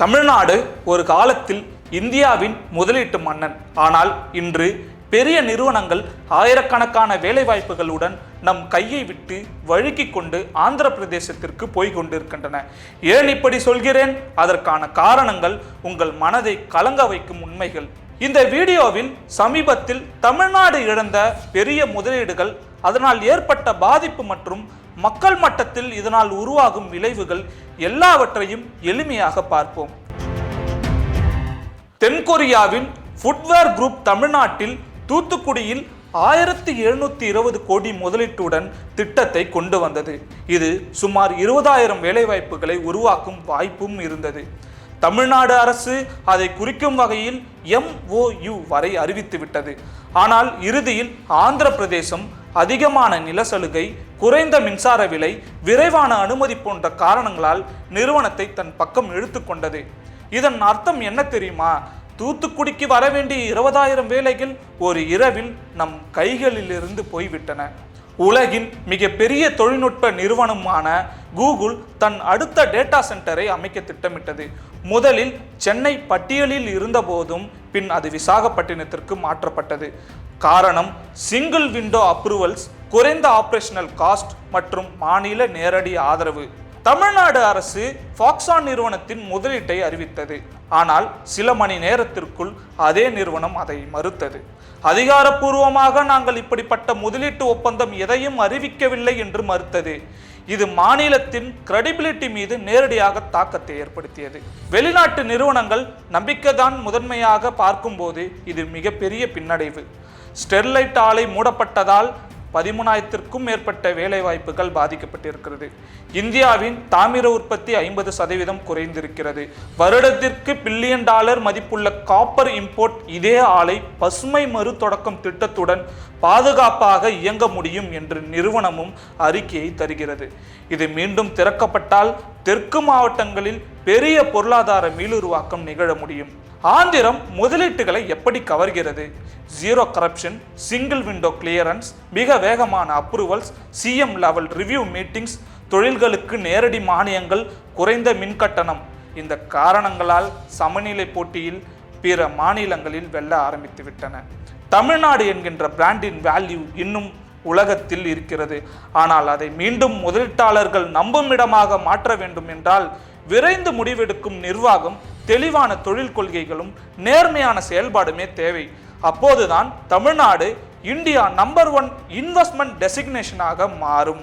தமிழ்நாடு ஒரு காலத்தில் இந்தியாவின் முதலீட்டு மன்னன். ஆனால் இன்று பெரிய நிறுவனங்கள் ஆயிரக்கணக்கான வேலைவாய்ப்புகளுடன் நம் கையை விட்டு வழுக்கி கொண்டு ஆந்திர பிரதேசத்திற்கு போய் கொண்டிருக்கின்றன. ஏன் இப்படி சொல்கிறேன்? அதற்கான காரணங்கள் உங்கள் மனதை கலங்க வைக்கும் உண்மைகள். இந்த வீடியோவில் சமீபத்தில் தமிழ்நாடு இழந்த பெரிய முதலீடுகள், அதனால் ஏற்பட்ட பாதிப்பு மற்றும் மக்கள் மட்டத்தில் இதனால் உருவாகும் விளைவுகள் எல்லாவற்றையும் எளிமையாக பார்ப்போம். தென்கொரியாவின் ஃபுட்வேர் குரூப் தமிழ்நாட்டில் தூத்துக்குடியில் 1720 கோடி முதலீட்டுடன் திட்டத்தை கொண்டு வந்தது. இது சுமார் 20,000 வேலைவாய்ப்புகளை உருவாக்கும் வாய்ப்பும் இருந்தது. தமிழ்நாடு அரசு அதை குறிக்கும் வகையில் MOU வரை அறிவித்துவிட்டது. ஆனால் இறுதியில் ஆந்திர பிரதேசம் அதிகமான நில சலுகை, குறைந்த மின்சார விலை, விரைவான அனுமதி போன்ற காரணங்களால் நிறுவனத்தை தன் பக்கம் இழுத்து கொண்டது. இதன் அர்த்தம் என்ன தெரியுமா? தூத்துக்குடிக்கு வர வேண்டிய 20,000 வேலைகள் ஒரு இரவில் நம் கைகளிலிருந்து போய்விட்டன. உலகின் மிகப்பெரிய தொழில்நுட்ப நிறுவனமான கூகுள் தன் அடுத்த டேட்டா சென்டரை அமைக்க திட்டமிட்டது. முதலில் சென்னை பட்டியலில் இருந்த போதும் பின் அது விசாகப்பட்டினத்திற்கு மாற்றப்பட்டது. காரணம் சிங்கிள் விண்டோ அப்ரூவல்ஸ், குறைந்த ஆபரேஷனல் காஸ்ட் மற்றும் மாநில நேரடி ஆதரவு. தமிழ்நாடு அரசு ஃபாக்ஸான் நிறுவனத்தின் முதலீட்டை அறிவித்தது. ஆனால் சில மணி நேரத்திற்குள் அதே நிறுவனம் அதை மறுத்தது. அதிகாரப்பூர்வமாக நாங்கள் இப்படிப்பட்ட முதலீட்டு ஒப்பந்தம் எதையும் அறிவிக்கவில்லை என்று மறுத்தது. இது மாநிலத்தின் கிரெடிபிலிட்டி மீது நேரடியாக தாக்கத்தை ஏற்படுத்தியது. வெளிநாட்டு நிறுவனங்கள் நம்பிக்கைதான் முதன்மையாக பார்க்கும்போது இது மிகப்பெரிய பின்னடைவு. ஸ்டெர்லைட் ஆலை மூடப்பட்டதால் 13,000க்கும் மேற்பட்ட வேலைவாய்ப்புகள் பாதிக்கப்பட்டிருக்கிறது. இந்தியாவின் தாமிர உற்பத்தி 50% குறைந்திருக்கிறது. வருடத்திற்கு $1 பில்லியன் மதிப்புள்ள காப்பர் இம்போர்ட் இதே ஆலை பசுமை மறு தொடக்கம் திட்டத்துடன் பாதுகாப்பாக இயங்க முடியும் என்று நிறுவனமும் அறிக்கையை தருகிறது. இது மீண்டும் திறக்கப்பட்டால் தெற்கு மாவட்டங்களில் பெரிய பொருளாதார மீளுருவாக்கம் நிகழ முடியும். ஆந்திரம் முதலீட்டுகளை எப்படி கவர்கிறது? Zero corruption, single window clearance, மிக வேகமான approvals, CM level review meetings, தொழில்களுக்கு நேரடி மானியங்கள், குறைந்த மின்கட்டணம். இந்த காரணங்களால் சமநிலை போட்டியில் பிற மாநிலங்களில் வெல்ல ஆரம்பித்து விட்டன. தமிழ்நாடு என்கின்ற பிராண்டின் வேல்யூ இன்னும் உலகத்தில் இருக்கிறது. ஆனால் அதை மீண்டும் முதலீட்டாளர்கள் நம்பும் இடமாக மாற்ற வேண்டும் என்றால் விரைந்து முடிவெடுக்கும் நிர்வாகம், தெளிவான தொழில் கொள்கைகளும் நேர்மையான செயல்பாடுமே தேவை. அப்போதுதான் தமிழ்நாடு இந்தியா நம்பர் 1 இன்வெஸ்ட்மெண்ட் டெசிக்னேஷனாக மாறும்.